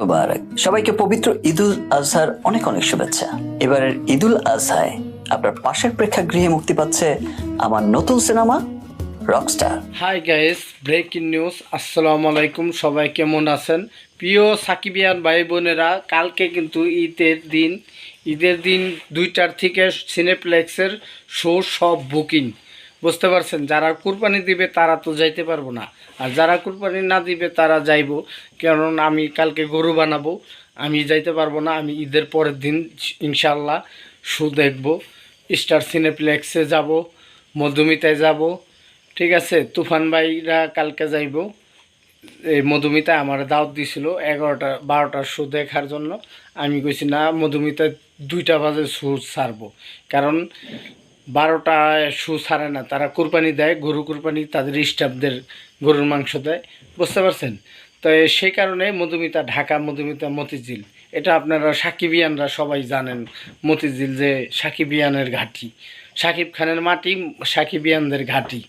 মুবারক। সবাইকে পবিত্র ঈদুল আজহার অনেক অনেক শুভেচ্ছা। এবারের ঈদুল আজহায় আপনার পাশের প্রেক্ষাগৃহে মুক্তি পাচ্ছে আমার নতুন cinema Rockstar. Hi guys, breaking news. আসসালামু আলাইকুম, সবাই কেমন আছেন? প্রিয় সাকিবিয়ান ভাই বোনেরা, কালকে কিন্তু ঈদের দিন 2টার থেকে সিনেপ্লেক্সের শো সব বুকিং। বুঝতে পারছেন, যারা কুরবানি দিবে তারা তো যাইতে পারবো না, আর যারা কুরবানি না দিবে তারা যাইবো। কারণ আমি কালকে গরু বানাবো, আমি যাইতে পারবো না। আমি ঈদের পরের দিন ইনশাল্লাহ শো দেখবো। স্টার সিনেপ্লেক্সে যাব, মধুমিতায় যাব। ঠিক আছে, তুফান ভাইরা কালকে যাইব। এই মধুমিতা আমার দাওয়াত দিছিল 11টা 12টার শো দেখার জন্য। আমি কইছি না, মধুমিতা 2টা বাজে শো ছাড়বো। কারণ 12টায় শো ছাড়ে না, তারা কুরবানি দেয়, গরু কুরবানি, তাদের স্টাফদের গরুর মাংস দেয়। বুঝতে পারছেন? তো সেই কারণে মধুমিতা ঢাকা, মধুমিতা মতিঝিল। এটা আপনারা সাকিবিয়ানরা সবাই জানেন, মতিঝিল যে সাকিবিয়ানের ঘাঁটি, সাকিব খানের মাটি, সাকিবিয়ানদের ঘাঁটি।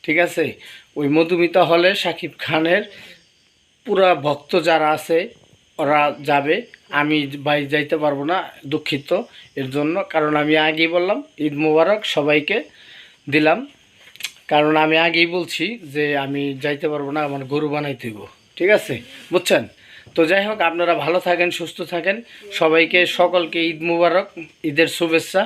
ঠিক আছে, ওই মধুমিতা হলে সাকিব খানের পুরা ভক্ত যারা আছে ওরা যাবে। আমি ভাই যাইতে পারবো না, দুঃখিত এর জন্য। কারণ আমি আগেই বললাম ঈদ মোবারক সবাইকে দিলাম, কারণ আমি আগেই বলছি যে আমি যাইতে পারবো না, আমার গরু বানাইতে হইব। ঠিক আছে, বুঝছেন? তো যাই হোক, আপনারা ভালো থাকেন, সুস্থ থাকেন। সবাইকে সকলকে ঈদ মোবারক, ঈদের শুভেচ্ছা।